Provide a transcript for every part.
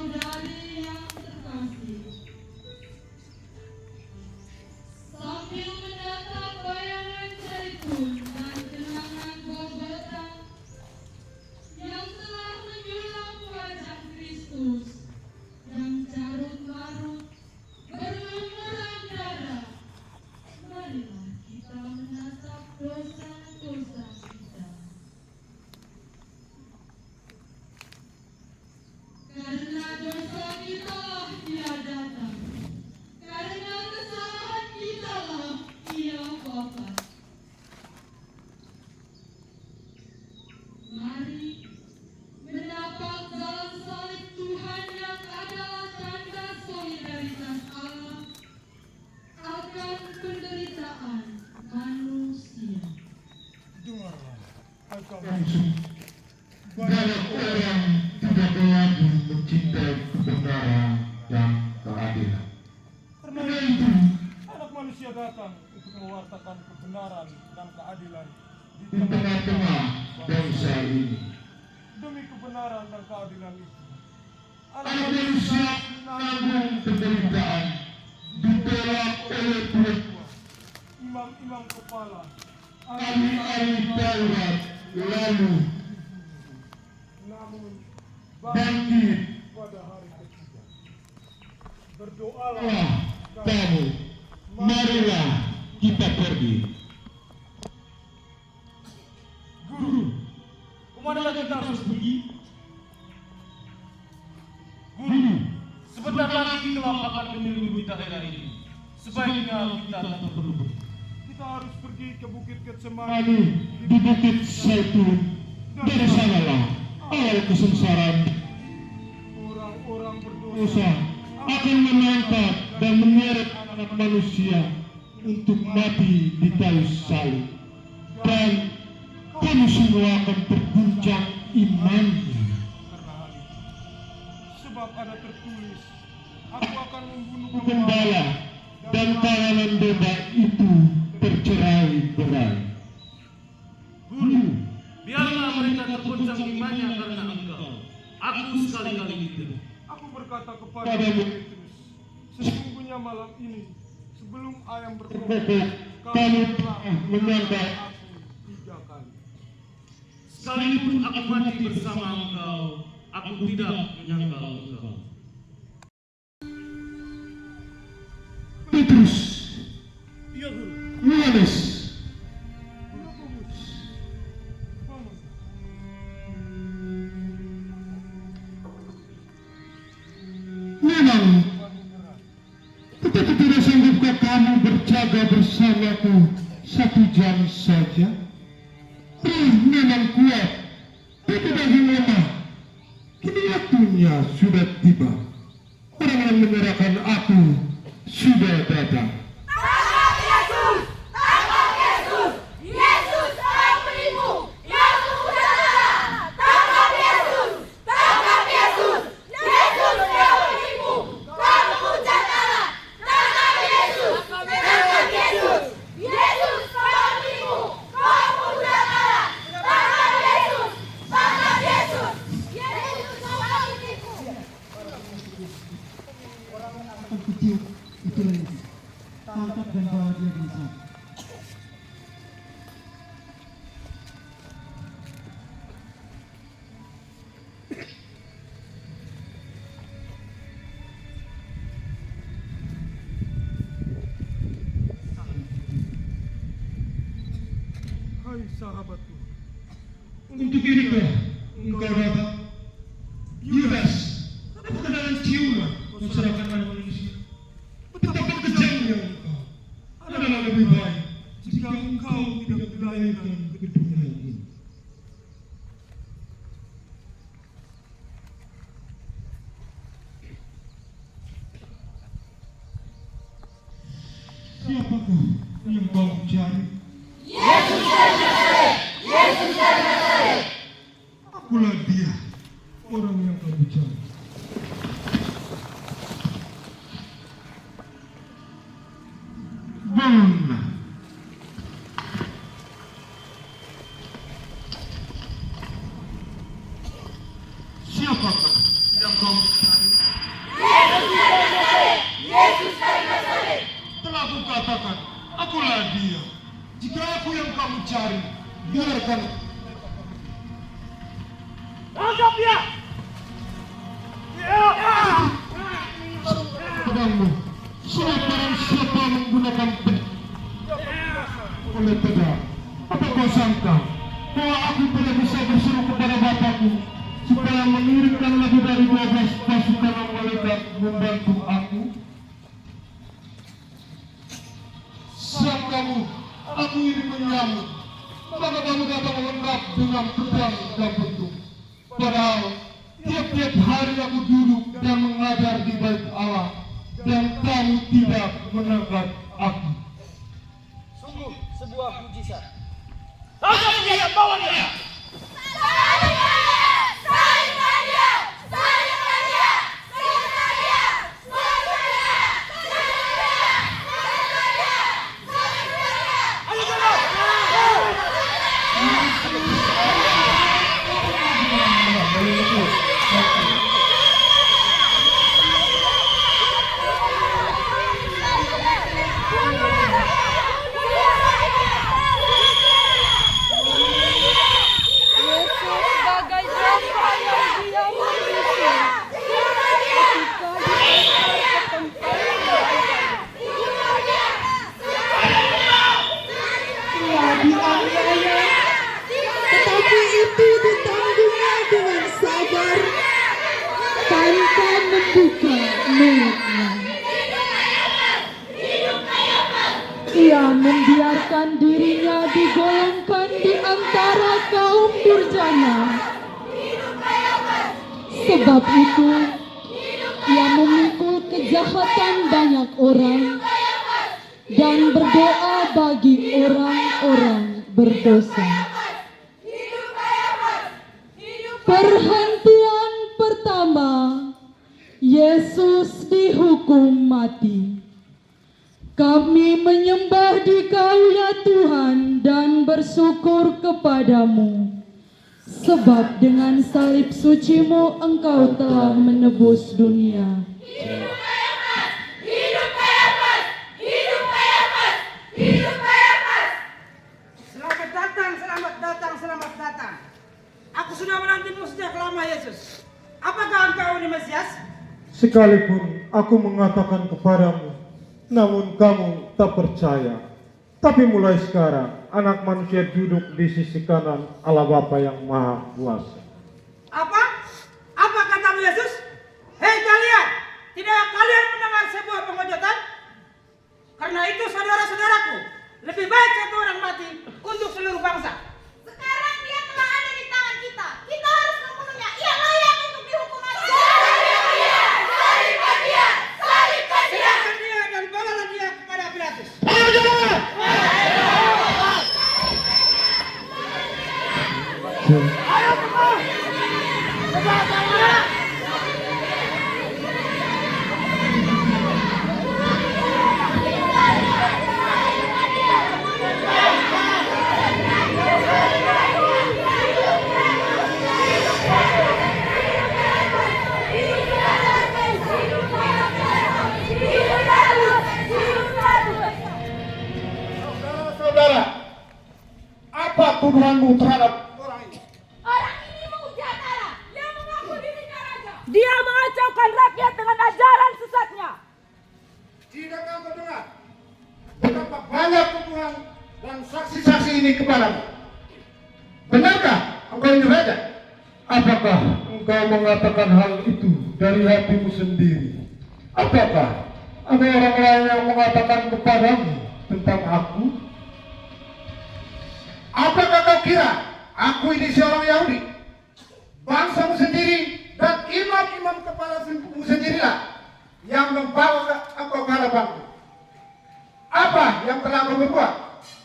saudari yang terkasih, sambil menatap bayangan zaitun dan kenangan Golgota yang telah menjulang wajah Kristus yang carut-marut berlumuran darah, marilah kita menatap dosa-dosa kita. Karena dosa kita Dia datang, karena kesalahan kita lah Ia wafat. Mari menapak jalan salib Tuhan yang adalah tanda solidaritas Allah akan penderitaan manusia. Dengarlah, banyak orang tidak lagi mencintai kebenaran dan keadilan. Karena itu, Anak Manusia datang untuk mewartakan kebenaran dan keadilan Di tengah-tengah bangsa ini, demi kebenaran dan keadilan itu. Anak Manusia menanggung penderitaan, ditolak oleh tua, imam-imam kepala, ahli-ahli Taurat, lalu namun bangkit. pada hari ketiga. Berdoalah Allah kamu, marilah kita pergi. Guru, kemana kita harus pergi? Guru, sebentar lagi kelak akan pemilu di daerah ini. Sebaiknya kita tak perlu. Kita harus pergi ke Bukit Getsemani. Lalu di Bukit Zaitun, dari sanalah awal kesengsaraan. Orang-orang berdosa Dosa akan menangkap dan menyeret anak manusia untuk mati di kayu salib, dan kamu semua akan terguncang imannya. karena hal itu. Sebab ada tertulis, aku akan membunuh Gembala dan kawanan domba itu bercerai-berai. Guru, biarlah mereka tergoncang imannya karena engkau. Aku sekali-kali tidak. Aku berkata kepada Padamu, Petrus, sesungguhnya malam ini sebelum ayam berkokok, Berkokok, kamu telah menyangka aku 3 kali. Sekalipun aku mati bersama engkau, aku tidak menyangkal engkau. Petrus, Iya guru. Yohanes, memang tetapi tidak sanggupkah kamu berjaga bersamaku 1 jam saja? Memang kuat, tapi bagi lemah. Kini waktunya sudah tiba. Orang yang menyerahkan aku sudah datang. Tangkap Yesus! Tangkap Yesus! Yesus seorang penipu! Yesus sudah salah! Tangkap Yesus! Tangkap Yesus! Yesus seorang penipu! Kamu hujat Allah! Tangkap Yesus! Tangkap Yesus! Yesus seorang penipu! Kamu hujat Allah! Tangkap Yesus! Tangkap Yesus! Yesus seorang penipu! Akan kecil itu lagi. Tangkap dan bawa dia di sana. Hai sahabatku, Untuk inikah engkau datang? Yudas, apa kedalam ciuman menserahkan anak manusia? Betapa kejamnya engkau. Adalah lebih baik jika engkau tidak dilahirkan ke dunia ini. Siapakah yang kau cari? Yesus dari Nazaret! Yesus dari Nazaret! Akulah dia, orang yang kau cari. Bangunlah. Siapakah yang kau cari? aku yang kamu cari. Biarkan Tangkap dia! pedangmu. Barang siapa menggunakan pedang oleh pedang, apa kau sangka bahwa aku tidak bisa berseru kepada bapakku supaya mengirimkan lebih dari 12 pasukan malaikat membantu aku? Siap kamu, aku ini menyambut. Maka kamu datang lengkap dengan pedang dan bentuk. Padahal tiap-tiap hari aku duduk dan mengajar di bait Allah, dan kamu tidak menangkap aku. Sungguh sebuah mujizat. Tangkap dia, bawa dia! Tetapi itu ditanggungnya dengan sabar tanpa membuka mulutnya. Ia membiarkan dirinya digolongkan di antara kaum durjana. Sebab itu, ia memikul kejahatan banyak orang dan berdoa bagi orang-orang berdosa. Perhentian pertama, Yesus dihukum mati. Kami menyembah Dikau ya Tuhan dan bersyukur kepadamu, sebab dengan salib suci-Mu Engkau telah menebus dunia. Selamat datang, selamat datang, selamat datang. Aku sudah menantimu sejak lama, Yesus. Apakah Engkau ini Mesias? Sekalipun aku mengatakan kepadamu, namun kamu tak percaya. Tapi mulai sekarang, anak manusia duduk di sisi kanan Allah Bapa yang Maha Kuasa. Apa? Apa katamu, Yesus? Hei kalian, tidakkah kalian mendengar sebuah penghujatan? Karena itu saudara-saudaraku, lebih baik satu orang mati untuk seluruh bangsa. Sekarang dia telah ada di tangan kita. Kita harus membunuhnya. Ia layak untuk dihukum mati. Serahkan dia dan bawalah dia kepada Pilatus. Saudara, apa tuduhanmu terhadap orang ini? Orang ini menghujat Allah. Dia mengaku dirinya raja. Dia mengacaukan rakyat dengan ajaran sesatnya. Tidakkah engkau dengar betapa banyak tuduhan dan saksi-saksi ini kepadamu? Benarkah engkau ini raja? Apakah engkau mengatakan hal itu dari hatimu sendiri? Apakah ada orang lain yang mengatakan kepadamu tentang aku? Apakah kau kira aku ini seorang Yahudi? Bangsamu sendiri dan imam-imam kepala sukumu sendirilah yang membawa engkau ke hadapanku. Apa yang telah kau berbuat?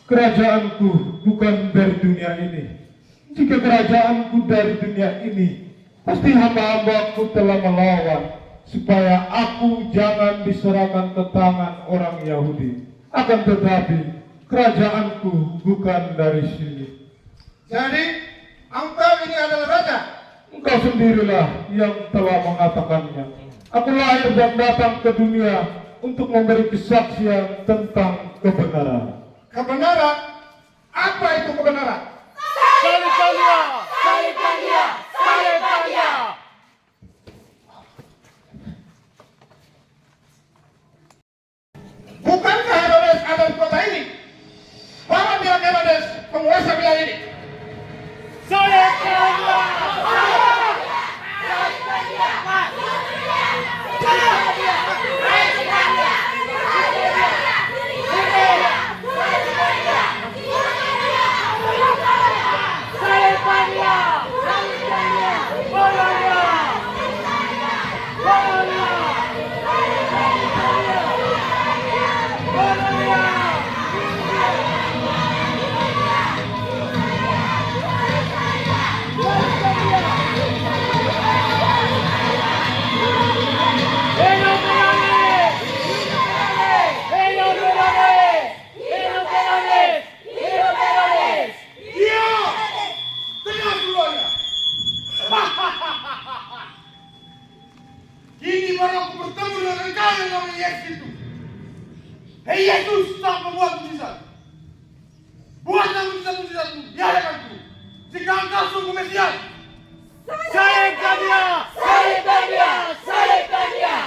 Kerajaanku bukan dari dunia ini. Jika kerajaanku dari dunia ini, pasti hamba-hambaku telah melawan supaya aku jangan diserahkan ke tangan orang Yahudi. Akan tetapi kerajaanku bukan dari sini. Jadi engkau ini adalah raja? Engkau sendirilah yang telah mengatakannya. Aku lahir dan datang ke dunia untuk memberi kesaksian tentang kebenaran. Kebenaran? Apa itu kebenaran? Salibkan dia! Salibkan dia! Salibkan dia! Bukankah Herodes ada di kota ini? Bawa dia Herodes, penguasa wilayah ini. Salibkan dia! Kini baru aku bertemu dengan engkau yang namanya Yesus itu. Hei Yesus, sang pembuat mujizat. Buatlah mujizat-mujizatmu di hadapanku. Jika engkau sungguh Mesias. Salibkan dia! Salibkan dia! Salibkan dia!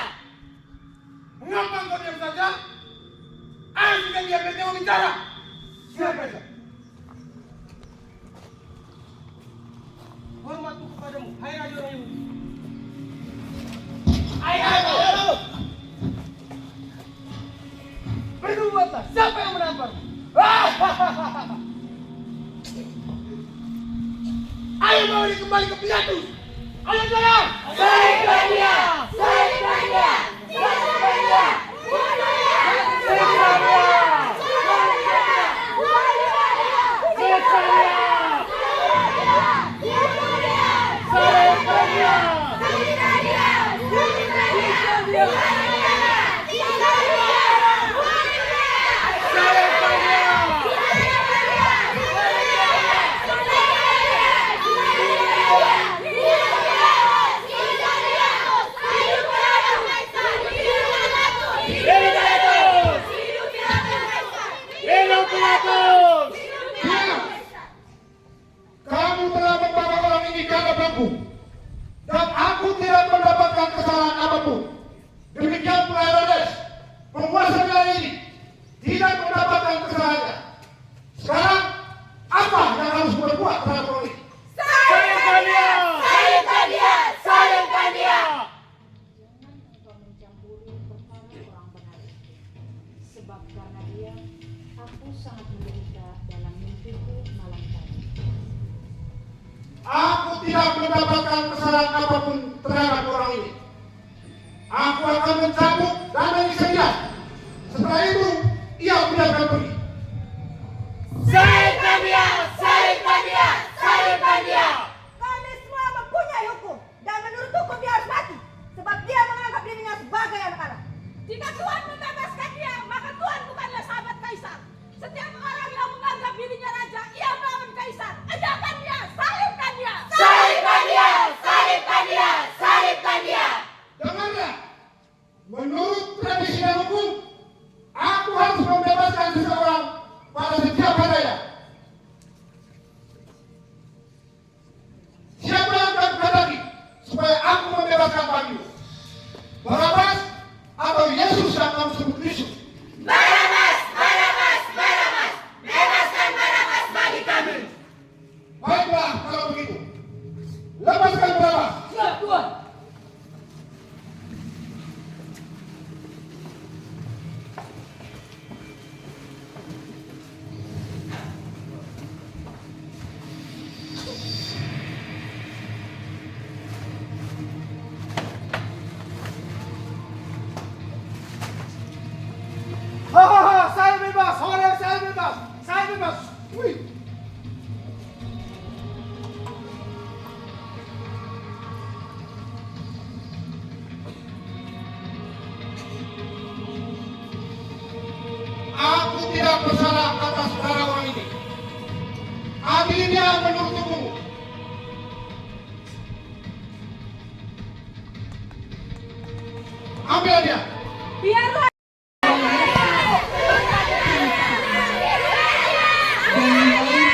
Mengapa engkau diam saja? Ayo kita biarkan dia bicara. Siapa itu? Hormatku kepadamu, hai Raja orang Yahudi. Ayo. Bernubuatlah, siapa yang menampar? Ayo bawa dia kembali ke Pilatus. Ayo dorong. Salibkan dia! Salibkan dia! Salibkan dia! Salibkan dia! Kamu telah membawa orang ini ke hadapanku, dan aku tidak mendapatkan kesalahan apapun. Demikian pula Herodes, penguasa wilayah ini, tidak mendapatkan kesalahannya. Sekarang, apa yang harus berbuat terhadap orang ini? Salibkan dia! Salibkan dia! Salibkan dia! Jangan engkau mencampuri perkara orang benar itu. Sebab karena dia, aku sangat menderita dalam mimpiku malam tadi. Aku tidak mendapatkan kesalahan apapun terhadap orang ini. Aku akan mencabut dan menyiksa dia. Setelah itu, ia biarkan pergi. Salibkan dia! Salibkan dia! Salibkan dia! Kami semua mempunyai hukum dan menurut hukum dia harus mati sebab dia menganggap dirinya sebagai anak Allah. Jika Tuhan membebaskan dia, maka Tuhan bukanlah sahabat kaisar. Setiap orang yang menganggap dirinya raja, ia melawan kaisar. Ajarkan dia, salibkan dia. Salibkan dia! Salibkan dia! Salibkan dia! Dengarlah, menurut tradisi dan hukum, aku harus membebaskan seseorang pada setiap hadanya. Siapa yang akan kehendaki supaya aku membebaskan bagimu? Barabas atau Yesus yang kamu sebut Kristus? Barabas! Barabas! Barabas! Bebaskan Barabas bagi kami! Baiklah kalau begitu, lepaskan Barabas. Siap Tuhan. Saya bebas, saya bebas, saya bebas. Wih. Aku tidak bersalah atas perkara orang ini. Adili dia menurut hukum. Ambil dia. Biarlah. Dan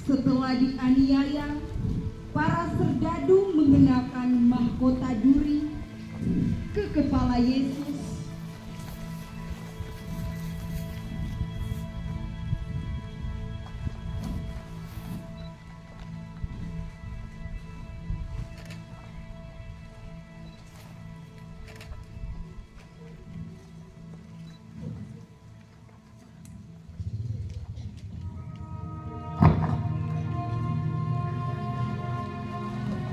Setelah dianiaya, para serdadu mengenakan mahkota duri ke kepala Yesus.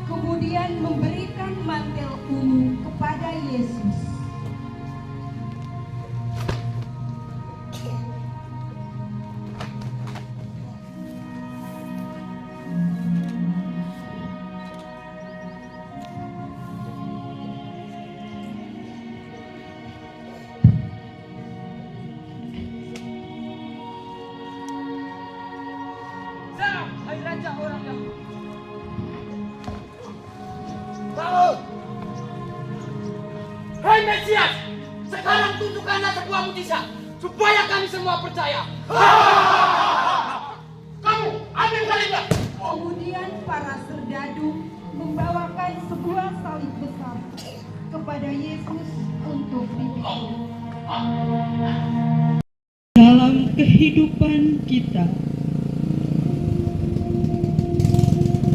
Kemudian memberikan mantel ungu kepada Yesus. Hai raja orang Yahudi. Hei Mesias, sekarang tunjukkanlah sebuah mujizat supaya kami semua percaya. Kamu ambil salibnya. Kemudian para serdadu membawakan sebuah salib besar kepada Yesus untuk dipikul. Dalam kehidupan kita,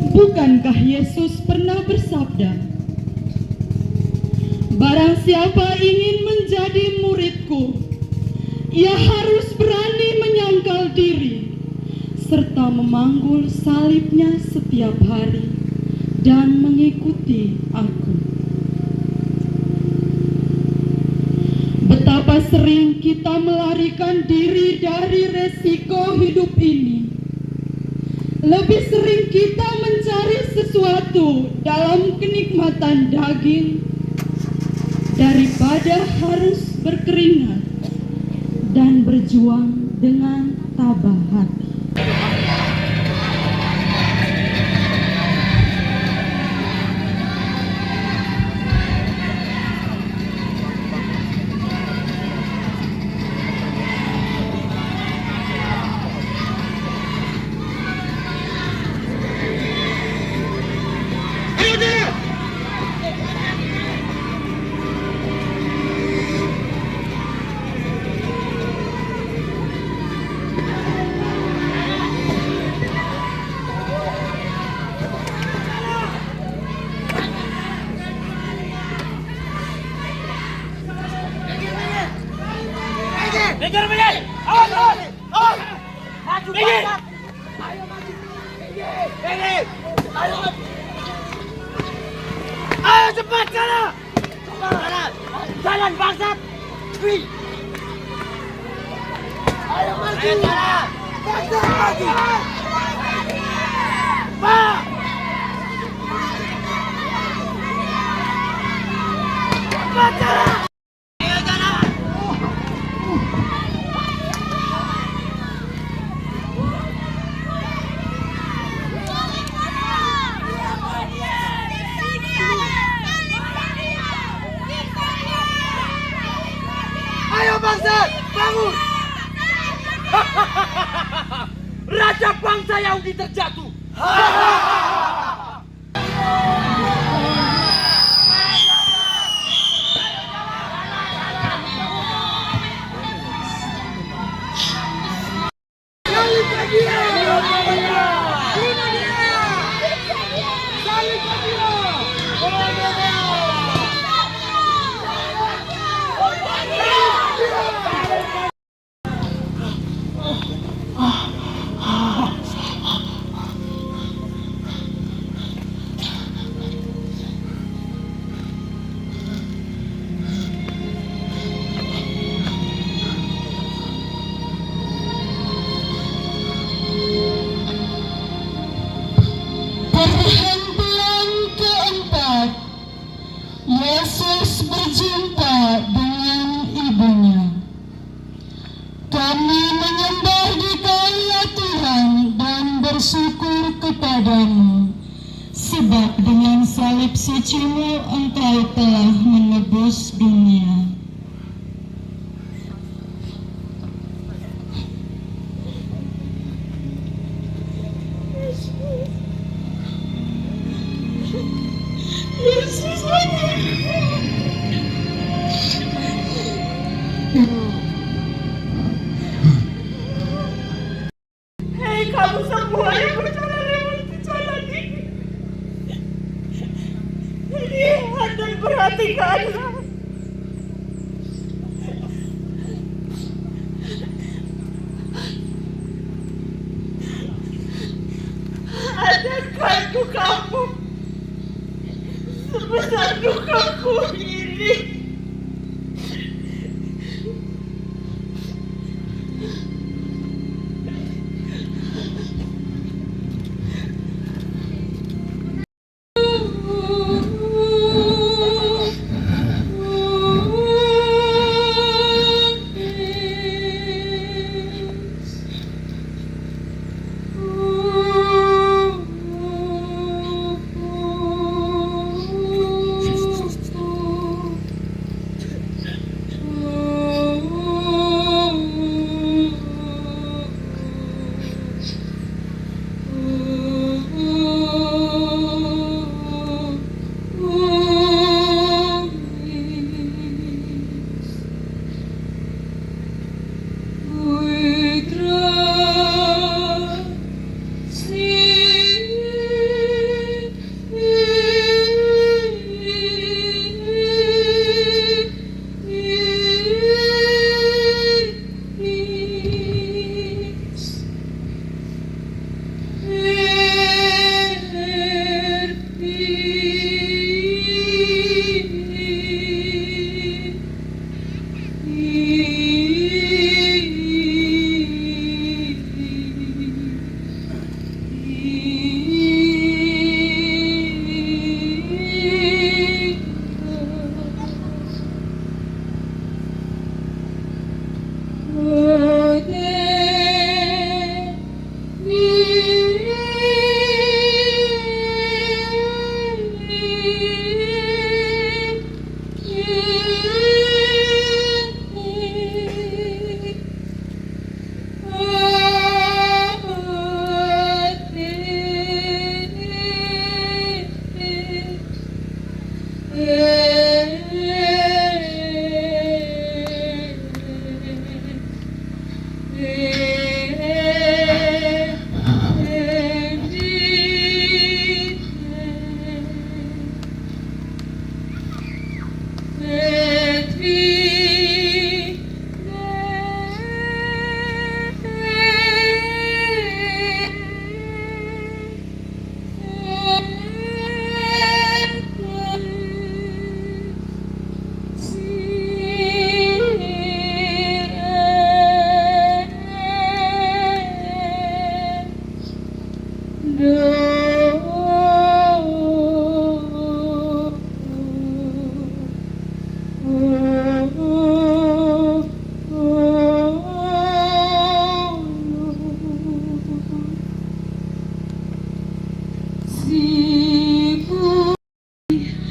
bukankah Yesus pernah bersabda, "Barang siapa ingin menjadi muridku, ia harus berani menyangkal diri, serta memanggul salibnya setiap hari, dan mengikuti aku." Betapa sering kita melarikan diri dari resiko hidup ini. Lebih sering kita mencari sesuatu dalam kenikmatan daging daripada harus berkeringat dan berjuang dengan tabah hati. Kejar Miguel! Awas, awas! Awas! Maju bangsat! Ayo maju! Miguel! Ayo maju! Ayo cepat sana! Jalan! Jalan bangsat! Wih! Ayo maju! Ayo jalan! Bangsat maju! Pak! Cepat jalan! Ayo bangsa, bangun! Raja bangsa Yahudi terjatuh. Perhentian keempat, Yesus berjumpa dengan sucimu Engkau telah menebus dunia. Hei kamu semua yang berjalan lewat jalan ini, lihat dan perhatikanlah. Adakah dukamu sebesar dukaku ini?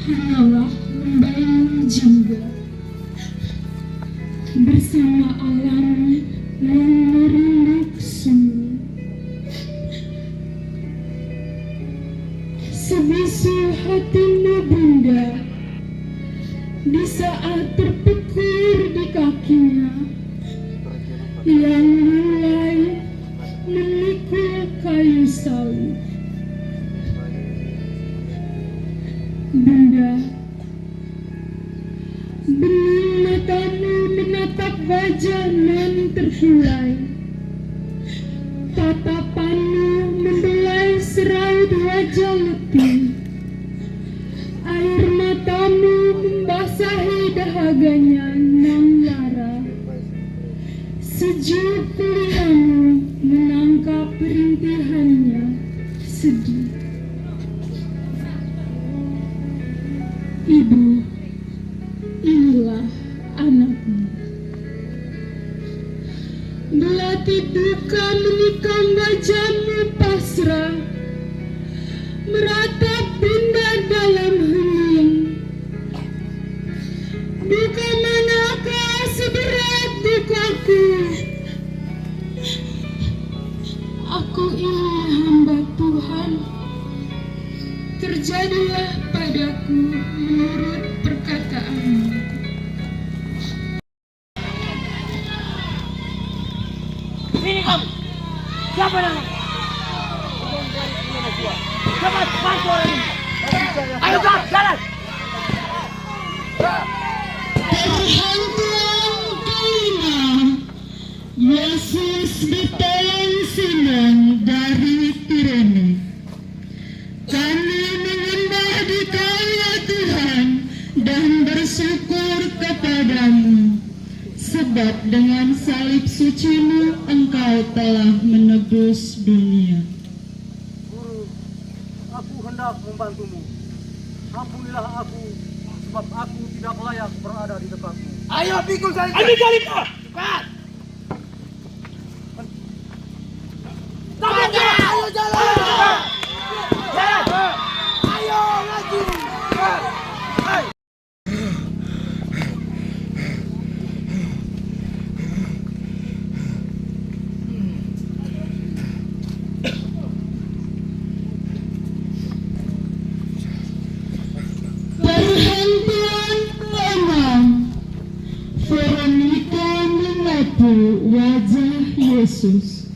Hanyalah membayang jingga bersama alam yang merunduk sunyi. Sebisu hatimu Bunda di saat terpikir di kakinya yang mulai memikul kayu salib. Bunda, bening matamu menatap wajah nan terhulai. Tatapanmu membelai seraut wajah letih. Air matamu membasahi dahaganya nan lara. Sejuk kuliahmu menangkap perintihannya sedih. Ibu, inilah anakmu. Belati duka menikam wajahmu pasrah, meratap Bunda dalam terjadilah padaku menurut perkataanmu. Sini kamu. Siapa nama? Cepat bantu orang ini. Ayo Kak, jalan. Perhantuan kelima, Yesus ditolong Simon dari Kirene. Kami menyembah di Kau ya Tuhan dan bersyukur kepadamu, sebab dengan salib suci-Mu Engkau telah menebus dunia. Guru, aku hendak membantumu. Ampunilah aku, sebab aku tidak layak berada di dekatmu. Ayo pikul salib. Ayo salibnya. Cepat. Jalan. Ayo jalan. Jalan. Ayo lagi. Perhentian keenam, Veronica mengaku wajah Yesus.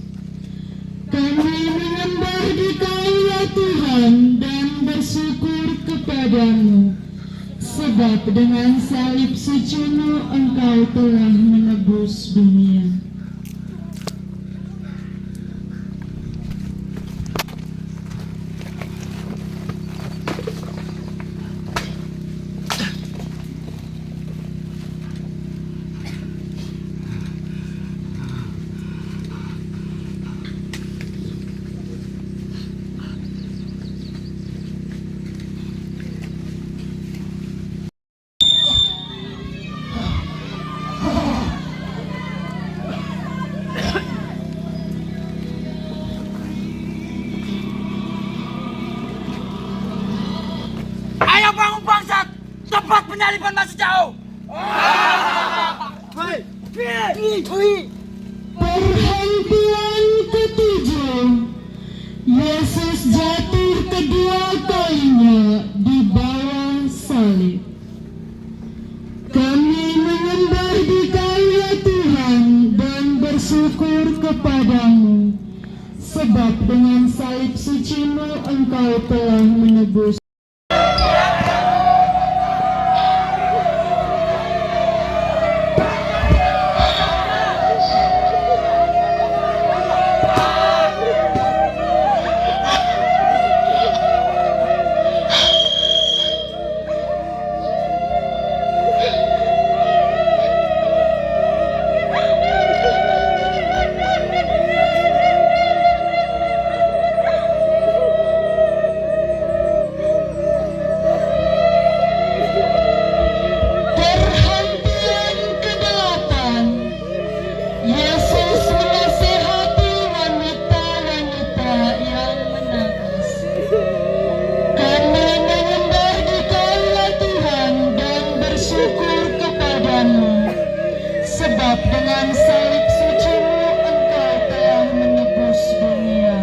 Kami menyembah di Kau ya Tuhan dan bersyukur kepadamu, sebab dengan salib suci-Mu Engkau telah menebus dunia. Ayo bangun bangsat. Tempat penyaliban masih jauh. Perhentian ketujuh, Yesus jatuh kedua kalinya di bawah salib. Kami menyembah di Kau ya Tuhan dan bersyukur kepadamu, sebab dengan salib suci-Mu Engkau telah menebus. Perhentian kedelapan, Yesus menasihati wanita-wanita yang menangis. Kami menyembah di Kau ya Tuhan dan bersyukur kepadamu, sebab dengan salib suci-Mu Engkau telah menebus dunia.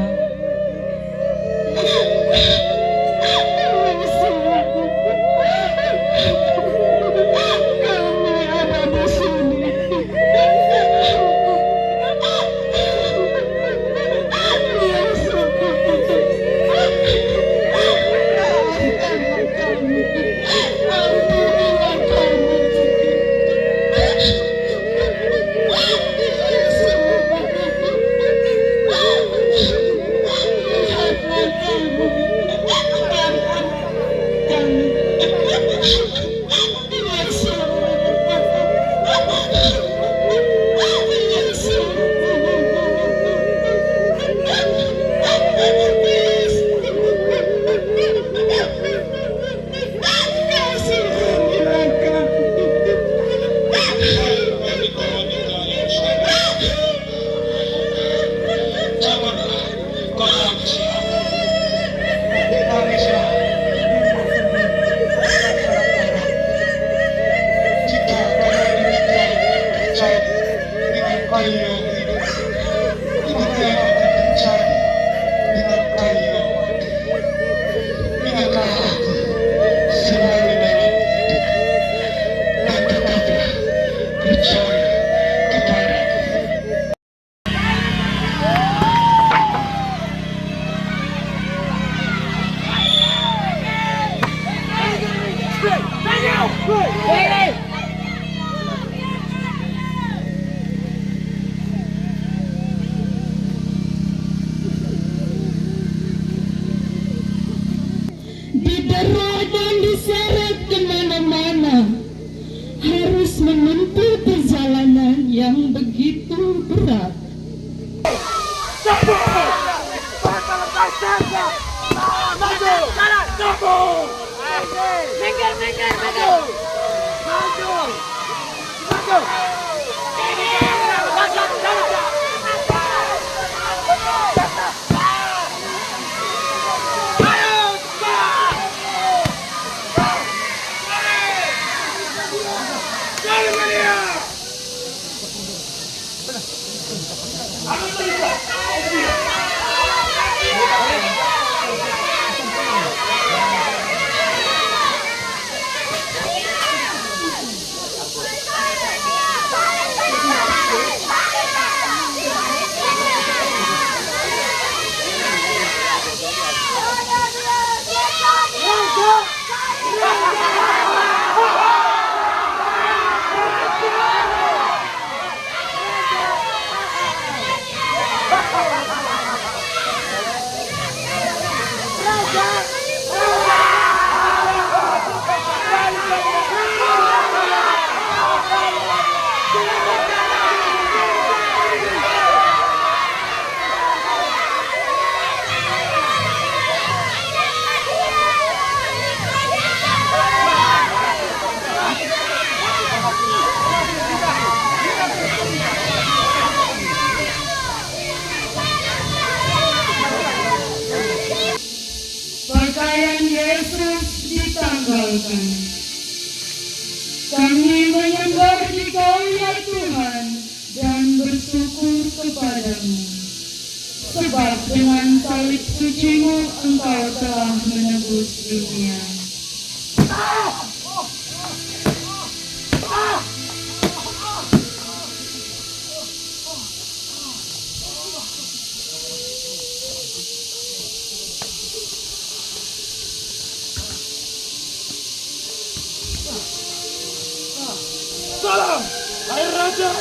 Kami ada di sini. Yesus, yang begitu berat. Pakaian Yesus ditanggalkan. Kami menyembah Dikau ya Tuhan dan bersyukur kepadamu. Sebab dengan salib suci-Mu Engkau telah menebus dunia. Salam, hai Raja.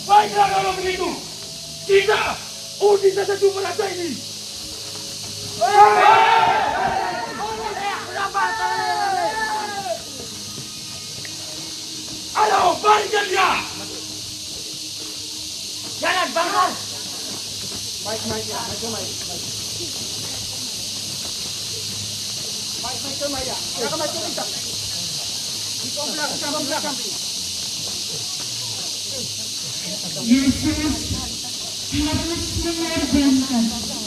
Baiklah kalau begitu, kita undi saja raja ini. Ayo, balikan dia. Jangan bangun. Yesus harus mengorbankan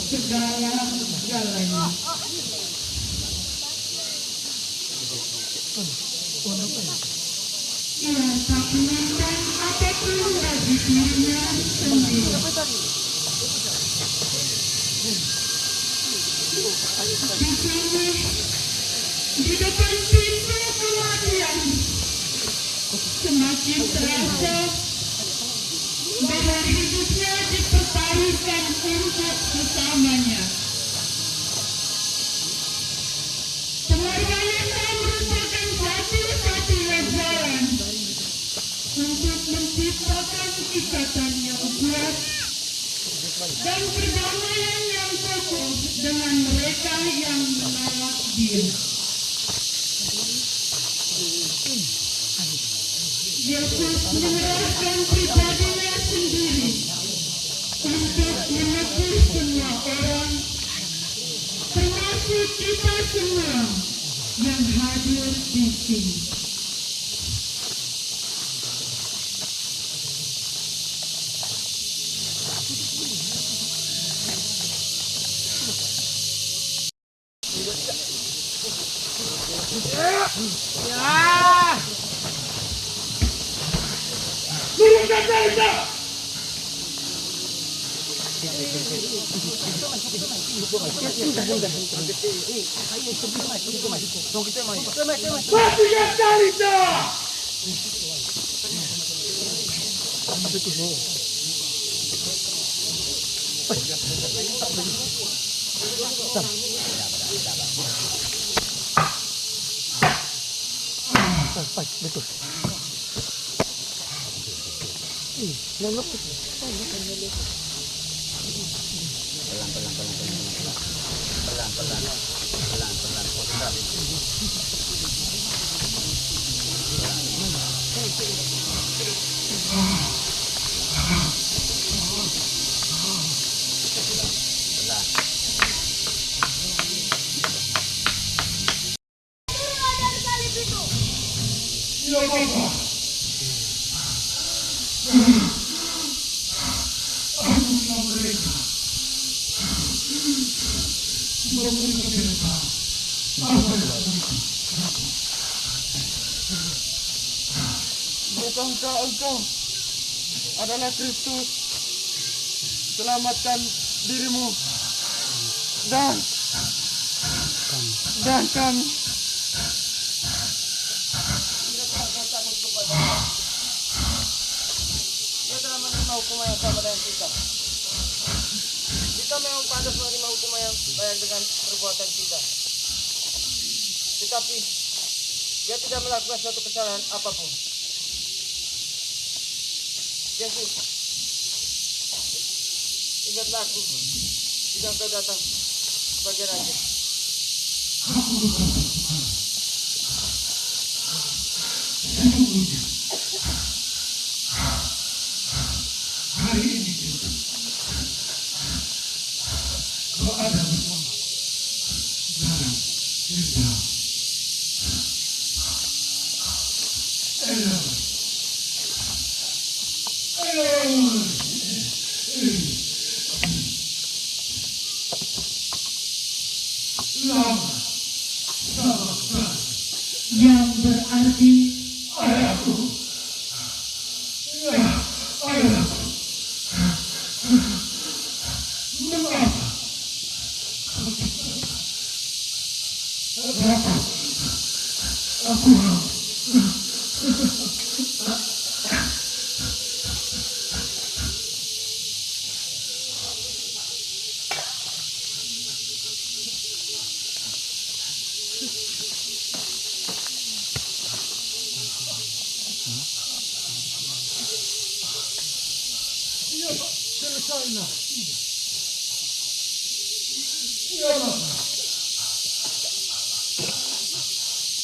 segala-galanya. Ia tak memandang apapun bagi dirinya sendiri. Di sini, di depan pintu kematian, semakin terasa bahwa hidupnya dipertaruhkan untuk sesamanya. Pengorbanannya merupakan satu-satunya jalan untuk menciptakan ikatan yang kuat dan perdamaian yang kokoh dengan mereka yang menolak Dia. Yesus menyerahkan pribadinya sendiri untuk menebus semua orang, termasuk kita semua yang hadir di sini. Bukankah engkau adalah Kristus? Selamatkan dirimu dan kami. Dia telah menerima hukuman yang sama dengan kita. Kita memang pantas menerima hukuman yang layak dengan perbuatan kita. Tetapi dia tidak melakukan suatu kesalahan apapun. Yesus, ingatlah aku jika kau datang sebagai raja. Hari ini juga kau ada bersama dalam cerita. Yang berarti Ayahku. Selesailah.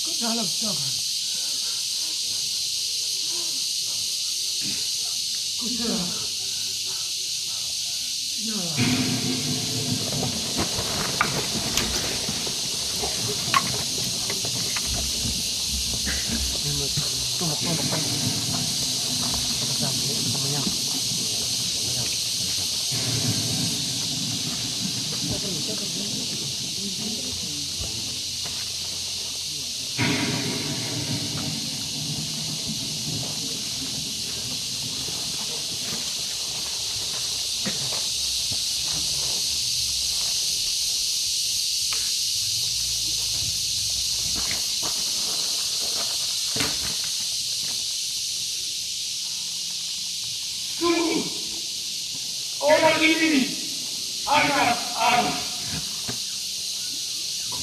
Ke dalam tangan. Ku serah. Orang ini anak Allah.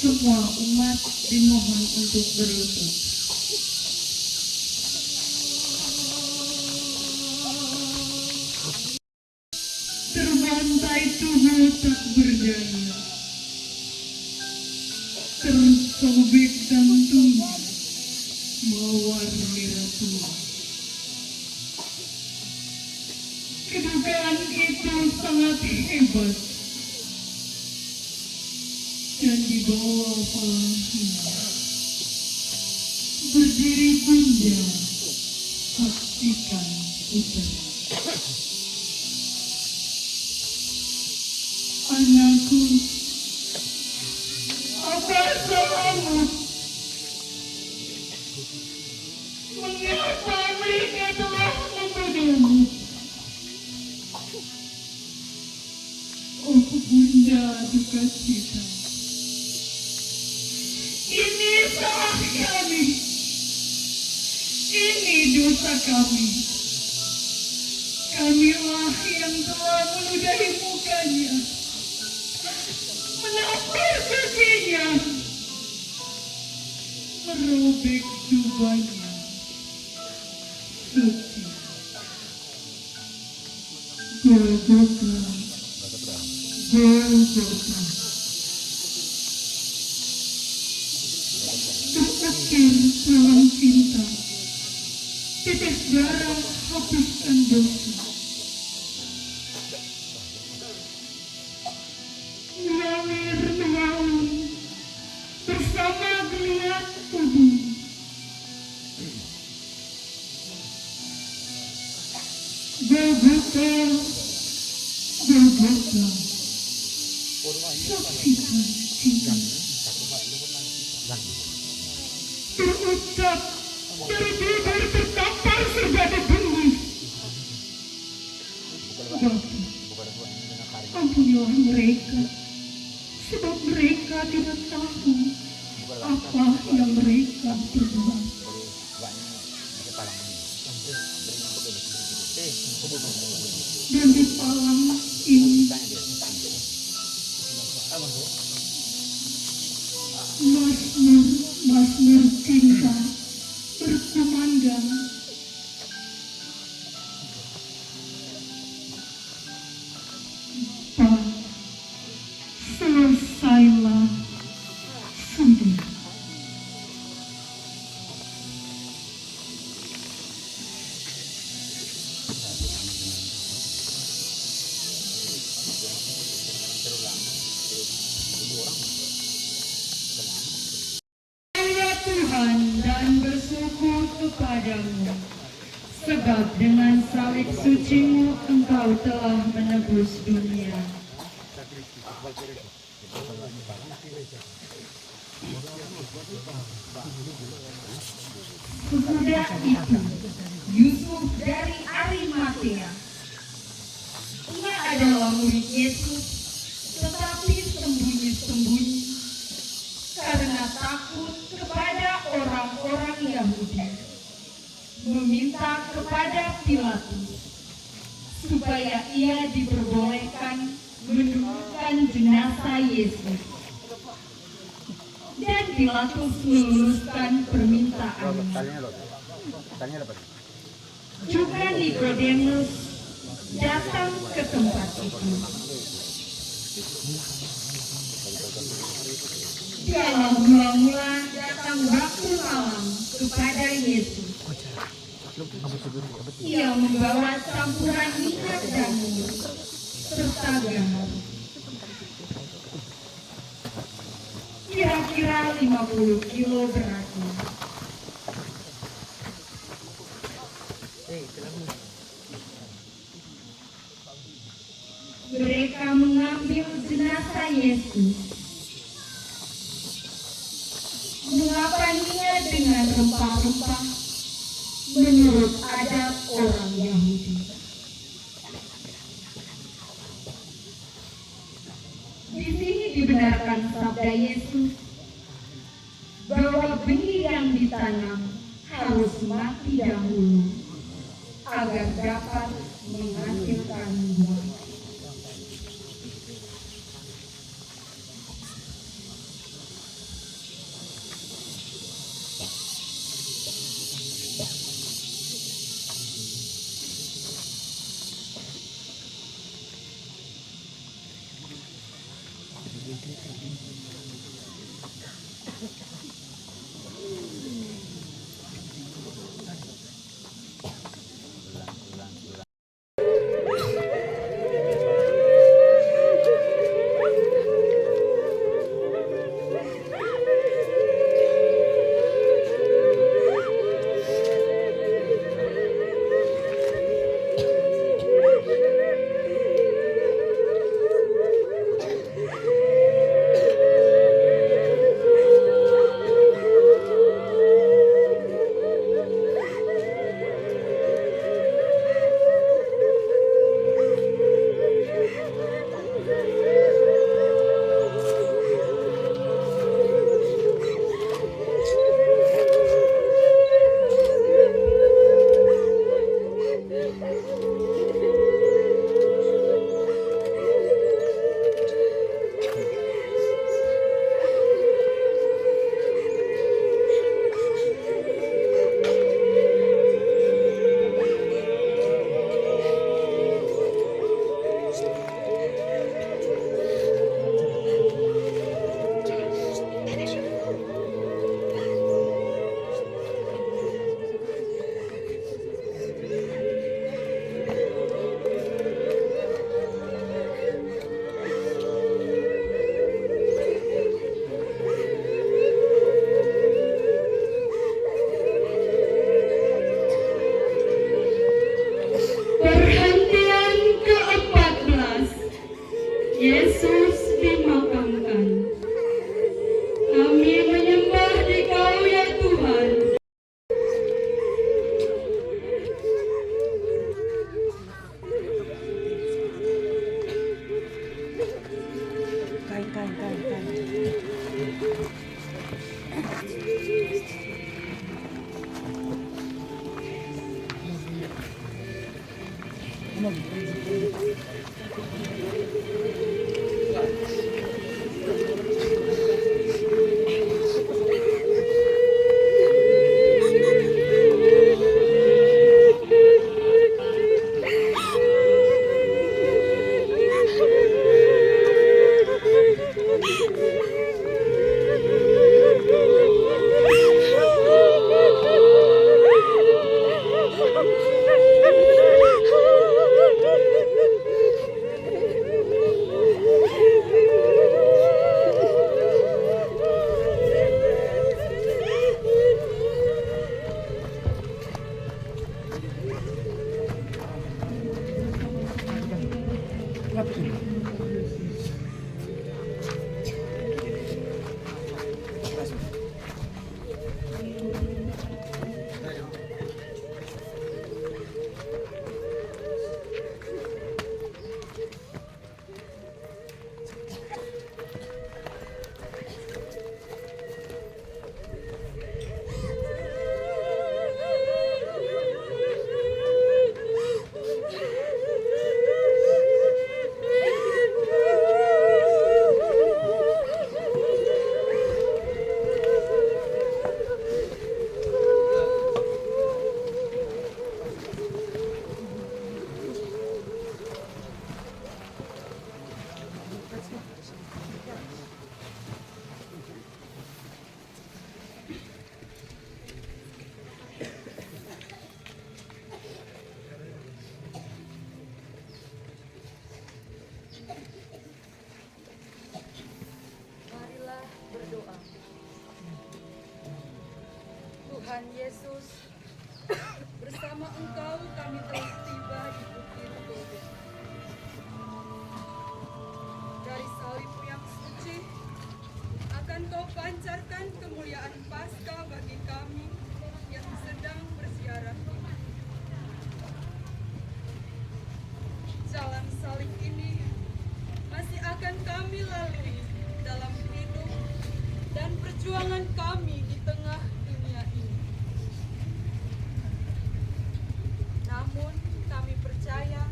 semua umat dimohon untuk berlutut. Terbantai tubuh tak berdaya, tersobek dan tumbuh mawar merah tua. hebat dan di bawah palangnya berdiri Bunda Saksikan Utara. Anakku, apa salahmu? Mengapa mereka telah membunuhmu? Oh Bunda Dukacita, ini salah kami, ini dosa kami. Kamilah yang telah meludahi mukanya, menampar kakinya, merobek jubahnya. Suci, Golgota, Golgota. Terukir dalam cinta, tetes darah hapuskan dosa. Mengalir mengaum bersama geliat tubuh. Golgota, Golgota, saksikan cinta. Terucap dari bibir tertampar serba dibungkus. Bapa, ampunilah mereka, sebab mereka tidak tahu apa yang mereka perbuat. Dan di palang ini Mazmur cinta berkumandang. Pak, selesailah sudah. Tuhan dan bersyukur kepadamu, sebab dengan salib sucimu engkau telah menebus dunia. Sesudah itu, Yusuf dari Arimatea, ia adalah murid Yesus, tetapi sembunyi-sembunyi karena takut kepada orang-orang Yahudi, meminta kepada Pilatus supaya ia diperbolehkan menundukkan jenazah Yesus. Dan Pilatus meluluskan permintaannya. Juga Nikodemus datang ke tempat itu. Dialah mula-mula datang waktu malam kepada Yesus. Ia membawa campuran minyak dan mur serta garam. Kira-kira 50 kilo beratnya. Mereka mengambil jenazah Yesus, mengapaninya dengan rempah-rempah menurut adat orang Yahudi. Di sini dibenarkan sabda Yesus bahwa benih yang ditanam harus mati dahulu agar dapat menghasilkan buah. Marilah berdoa. Tuhan Yesus, bersama Engkau kami telah tiba di Bukit Golgota. Dari salib-Mu yang suci, akan Kau pancarkan kemuliaan Paskah bagi kami yang sedang berziarah ini. Jalan salib ini masih akan kami lalui dalam hidup dan perjuangan kami di tengah dunia ini. Namun kami percaya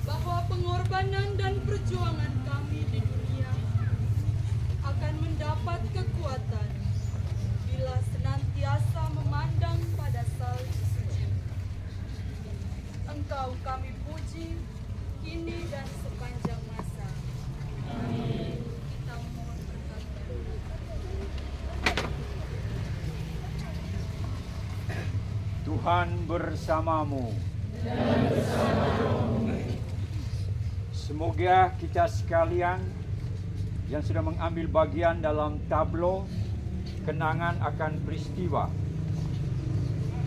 bahwa pengorbanan dan perjuangan kami di dunia akan mendapat kekuatan bila senantiasa memandang pada salib suci. Engkau kami puji kini dan sepanjang masa. Amin. Kita mohon berkat Tuhan. Tuhan bersamamu. Semoga kita sekalian yang sudah mengambil bagian dalam tablo kenangan akan peristiwa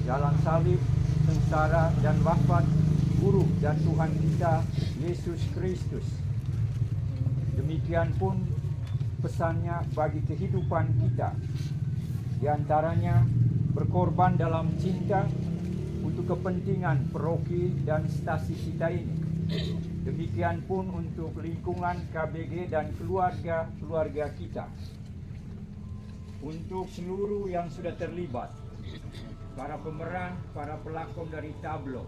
jalan salib, sengsara dan wafat Guru dan Tuhan kita Yesus Kristus. Demikian pun pesannya bagi kehidupan kita, di antaranya berkorban dalam cinta untuk kepentingan paroki dan stasi kita ini. Demikian pun untuk lingkungan KBG dan keluarga-keluarga kita. Untuk seluruh yang sudah terlibat, para pemeran, para pelakon dari tablo,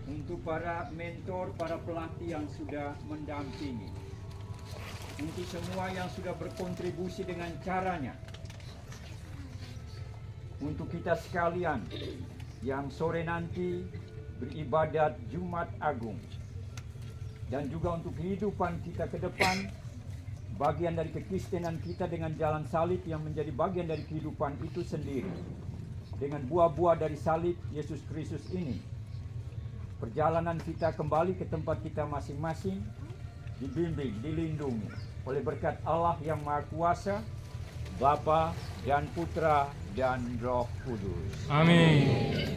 untuk para mentor, para pelatih yang sudah mendampingi, untuk semua yang sudah berkontribusi dengan caranya, untuk kita sekalian yang sore nanti beribadat Jumat Agung, dan juga untuk kehidupan kita ke depan, bagian dari kekristenan kita dengan jalan salib yang menjadi bagian dari kehidupan itu sendiri. Dengan buah-buah dari salib Yesus Kristus ini, perjalanan kita kembali ke tempat kita masing-masing dibimbing, dilindungi oleh berkat Allah yang Maha Kuasa, Bapa dan Putra dan Roh Kudus. Amin.